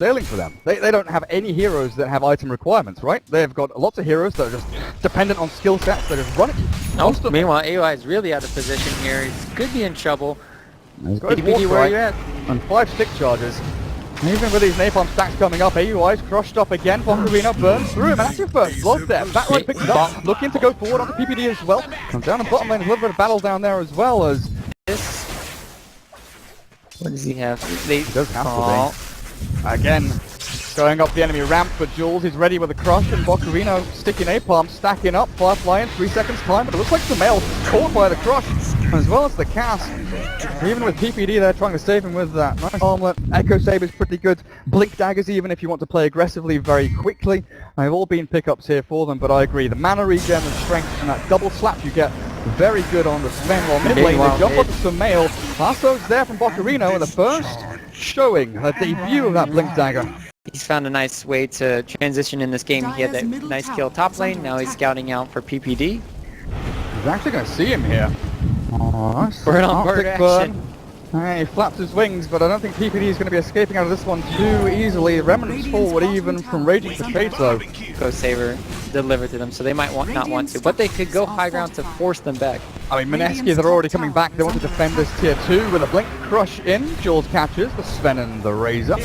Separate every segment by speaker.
Speaker 1: sailing for them. They don't have any heroes that have item requirements, right? They've got lots of heroes that are just dependent on skill sets that just run at you.
Speaker 2: Oh, meanwhile, AOI is really out of position here. He could be in trouble.
Speaker 1: He's got his
Speaker 2: PPD,
Speaker 1: walk
Speaker 2: where are
Speaker 1: right
Speaker 2: you at?
Speaker 1: and 5 stick charges. Even with these napalm stacks coming up, AUI's crushed up again. Bocarino burns through him, and that's your first blood there. Batright picks it up, looking to go forward onto PPD as well. Comes down the bottom lane, a little bit of battle down there as well as...
Speaker 2: This. What does he have?
Speaker 1: He does have to be. Again, going up the enemy ramp, but Jules is ready with a crush, and Bocarino sticking napalm, stacking up, Firefly in 3 seconds time, but it looks like Sumail caught by the crush, as well as the cast. Even with PPD there trying to save him with that nice armlet. Echo Saber's pretty good. Blink Daggers even if you want to play aggressively very quickly. They've all been pickups here for them, but I agree. The mana regen and strength and that double slap you get, very good on the Sven. While mid lane, they jump onto Sumail. Lasso's there from Bocarino, and the first showing, a debut of that Blink Dagger.
Speaker 2: He's found a nice way to transition in this game. He had that nice kill top lane. Now he's scouting out for PPD.
Speaker 1: He's actually going to see him here. Oh, nice.
Speaker 2: Burn on bird action.
Speaker 1: He flaps his wings, but I don't think PPD is going to be escaping out of this one too easily. Remnants forward even from Raging Potato.
Speaker 2: Ghost Saber delivered to them, so they might not want to, but they could go high ground to force them back.
Speaker 1: I mean, Mineski, they're already coming back. They want to defend this tier 2 with a Blink Crush in. Jules catches the Sven and the Razor.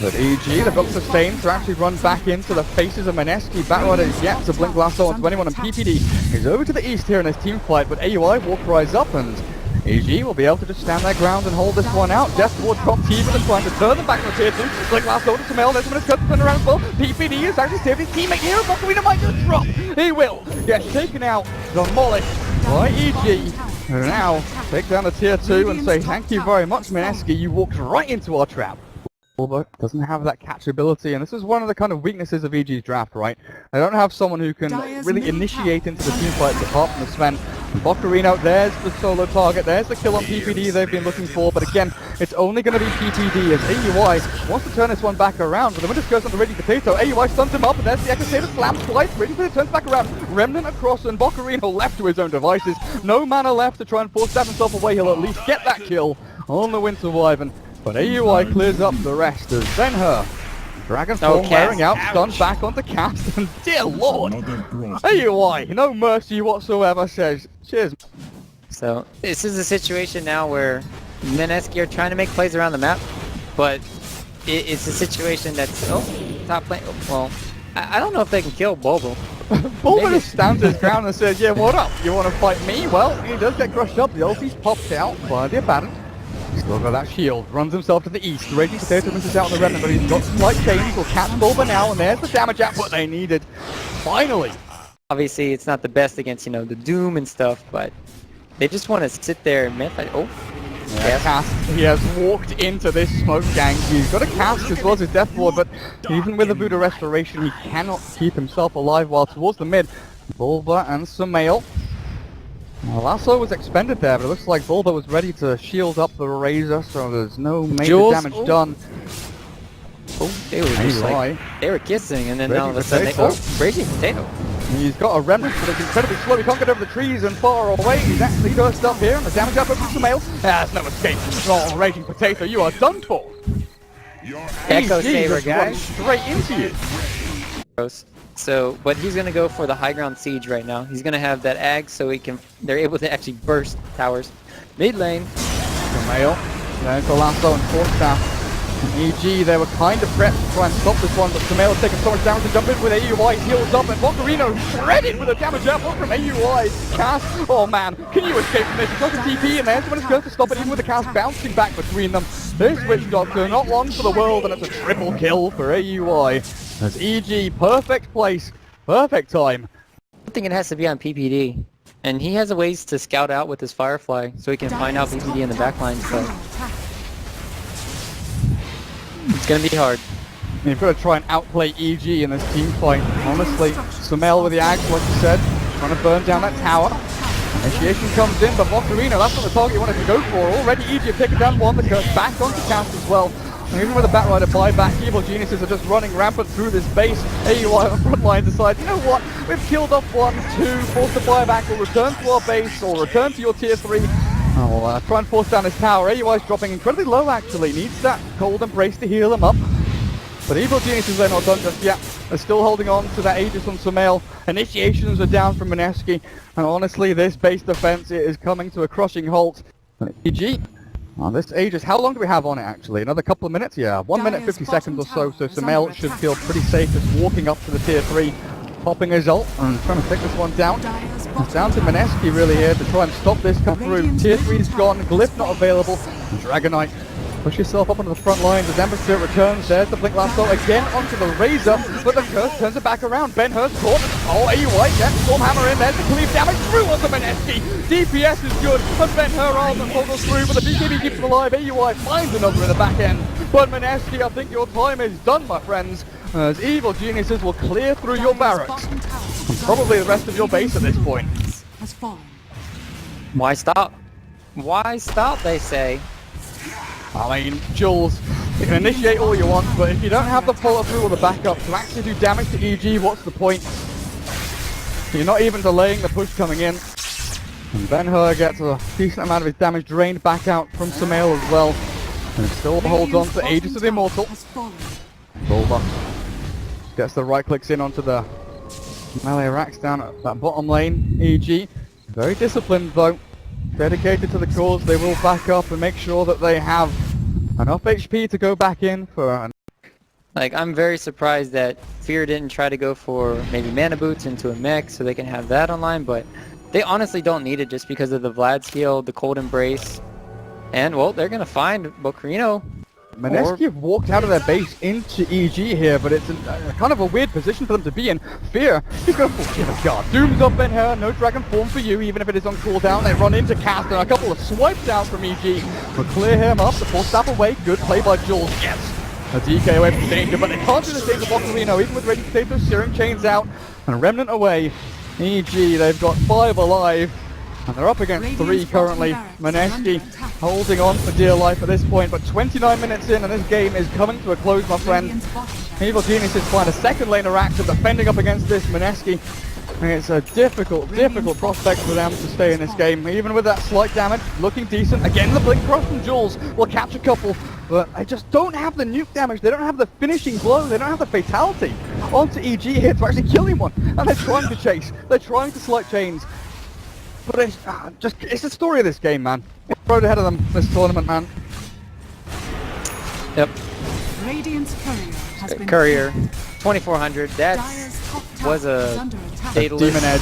Speaker 1: But EG, they've got sustain to actually run back into the faces of Mineski. Batright is yet to blink lasso onto anyone, and PPD is over to the east here in this team fight, but AUI walk rise up, and EG will be able to just stand their ground and hold this one out. Death towards top team and trying to turn them back to the tier 2. Blink lasso to Sumail, there's someone who's turn around as well. PPD is actually saving his teammate here, but Bocarino might just drop. He will get shaken out, demolished by EG. And now take down the tier 2 and say thank you very much, Mineski. You walked right into our trap. But doesn't have that catch ability, and this is one of the kind of weaknesses of EG's draft, right? They don't have someone who can really initiate into the team fights apart from the Sven. Bocarino, there's the solo target, there's the kill on PPD they've been looking for, but again, it's only going to be PPD as AUI wants to turn this one back around, but the Winter's Curse on the Raging Potato. AUI stuns him up, and there's the Echo Saber slams twice. Raging Potato turns back around, Remnant across, and Bocarino left to his own devices. No mana left to try and force stab himself away. He'll at least get that kill on the Winter Wyvern. But AUI clears up the rest as Zenher, Dragonfall wearing out, stunned back onto cast, and dear lord, AUI, no mercy whatsoever, says, cheers.
Speaker 2: So, this is a situation now where Mineski are trying to make plays around the map, but it's a situation that's, top lane, well, I don't know if they can kill Bulbo.
Speaker 1: Bulbo just stands his ground and says, yeah, what up, you want to fight me? Well, he does get crushed up, the ulti's popped out by the Abaddon. Still got that shield, runs himself to the east. The Raging Potato misses out on the Remnant, but he's got slight change. Will catch Bulba now, and there's the damage output they needed. Finally!
Speaker 2: Obviously, it's not the best against, you know, the Doom and stuff, but they just want to sit there and myth.
Speaker 1: Cast. He has walked into this smoke gang. He's got a cast as well as his death ward, but even with the Buddha Restoration, he cannot keep himself alive while towards the mid. Bulba and Sumail. Lasso was expended there, but it looks like Bulba was ready to shield up the Razor, so there's no major damage done.
Speaker 2: They were just like, they were kissing, and then all of a sudden Raging Potato.
Speaker 1: He's got a Remnant, but it's incredibly slow. He can't get over the trees and far away. He's actually burst up here, and the damage output from Sumail. There's no escape. Oh, Raging Potato, you are done for.
Speaker 2: Echo Saber, guys.
Speaker 1: Straight into you.
Speaker 2: So, but he's gonna go for the high ground siege right now. He's gonna have that ag so they're able to actually burst towers. Mid lane.
Speaker 1: Sumail, there's the lasso and force staff. EG, they were kind of prepped to try and stop this one, but Sumail has taken so much damage to jump in with AUI, heals up, and Bocarino shredded with a damage output from AUI. Cast, oh man, can you escape from this? He's got the TP, and there's someone who's going to stop it, even with the cast bouncing back between them. This Witch Doctor, not long for the world, and it's a triple kill for AUI. As EG, perfect place, perfect time.
Speaker 2: I think it has to be on PPD, and he has a ways to scout out with his Firefly, so he can find out PPD in the backline, so it's gonna be hard.
Speaker 1: You've got to try and outplay EG in this team fight. Honestly, Sumail with the axe, like you said, trying to burn down that tower. Initiation comes in, but Bocarino, that's not the target you wanted to go for. Already EG picking down one, the curse back onto cast as well. And even with the Batrider buyback, Evil Geniuses are just running rampant through this base. AUI on the front line decides, you know what, we've killed off 1, 2, force the buyback, we'll return to our base, or return to your tier 3. I'll try and force down his tower. AUI's dropping incredibly low actually, needs that cold embrace to heal him up. But Evil Geniuses are not done just yet. They're still holding on to that Aegis on Sumail. Initiations are down from Mineski. And honestly, this base defense is coming to a crushing halt. EG, this Aegis, how long do we have on it actually? Another couple of minutes? Yeah, 1 minute 50 seconds or so. So Sumail should feel pretty safe just walking up to the tier 3, popping his ult and trying to take this one down. It's down to Mineski really here to try and stop this come through. Tier 3 is gone, Glyph not available. Dragonite, push yourself up onto the front line as Ember Spirit returns. There's the Blink Lasso again onto the Razor, but the Curse turns it back around. Ben Hurst caught. Oh, AUI, gets Stormhammer in. There's the cleave damage through onto Mineski. DPS is good, but Ben Hur ultimate follows through, but the BKB keeps him alive. AUI finds another in the back end. But Mineski, I think your time is done, my friends, as Evil Geniuses will clear through your barracks. And probably the rest of your base at this point.
Speaker 2: Why stop? Why stop, they say.
Speaker 1: I mean, Jules, you can initiate all you want, but if you don't have the follow-through or the backup to actually do damage to EG, what's the point? You're not even delaying the push coming in. And Ben Hur gets a decent amount of his damage drained back out from Sumail as well. And still holds on to Aegis of the Immortal. Bulba gets the right clicks in onto the melee racks down at that bottom lane. EG, very disciplined though. Dedicated to the cause, they will back up and make sure that they have enough HP to go back in for...
Speaker 2: Like, I'm very surprised that Fear didn't try to go for maybe mana boots into a mech so they can have that online, but they honestly don't need it just because of the Vlad's heal, the Cold Embrace, and, well, they're going to find Bocarino.
Speaker 1: Mineski have walked out of their base into EG here, but it's kind of a weird position for them to be in. Fear, he's got a full Shiver's Guard. Doom's up in here, no Dragon Form for you, even if it is on cooldown. They run into Cast, and a couple of swipes out from EG. We'll clear him up, the full step away. Good play by Jules. Yes! A DK away from danger, but they can't do the same to Bocarino, even with Raging Potatoes, Searing Chains out, and Remnant away. EG, they've got 5 alive. And they're up against 3 currently. Mineski holding on for dear life at this point, but 29 minutes in and this game is coming to a close, my friends. Evil Geniuses find a second lane of Rax defending up against this Mineski. It's a difficult prospect for them to stay in this game. Even with that slight damage, looking decent. Again, the Blink Cross from Jules will catch a couple, but they just don't have the nuke damage. They don't have the finishing blow. They don't have the fatality onto EG here to actually kill anyone. And they're trying to chase. They're trying to slight chains. But it's the story of this game, man. It's the road ahead of them, this tournament, man.
Speaker 2: Yep.
Speaker 3: Radiant's courier has been
Speaker 2: Courier, 2400. That was a fatalist.
Speaker 1: Demon Edge.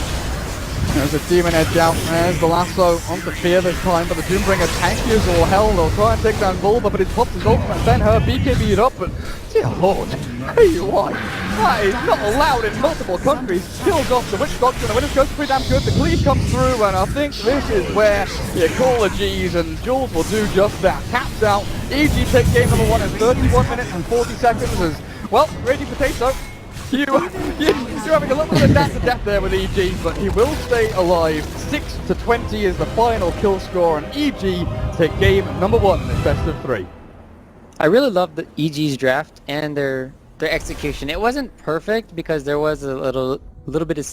Speaker 1: There's a Demon Edge out. There's the lasso onto Fear this time, but the Doombringer tanky as all hell. They'll try and take down Bulba, but it's popped his ultimate. Ben Hur BKB'd up, but dear lord, AUI. That is not allowed in multiple countries. Kills off the Witch Doctrine. The Winner's Ghost pretty damn good. The cleave comes through, and I think this is where you call the G's, and Jules will do just that. Taps out. EG take game number 1 in 31 minutes and 40 seconds. As well, Raging Potato. You're having a little bit of death there with EG, but he will stay alive. 6-20 is the final kill score, and EG take game number 1 in this best of 3.
Speaker 2: I really love the EG's draft and their execution. It wasn't perfect because there was a little bit of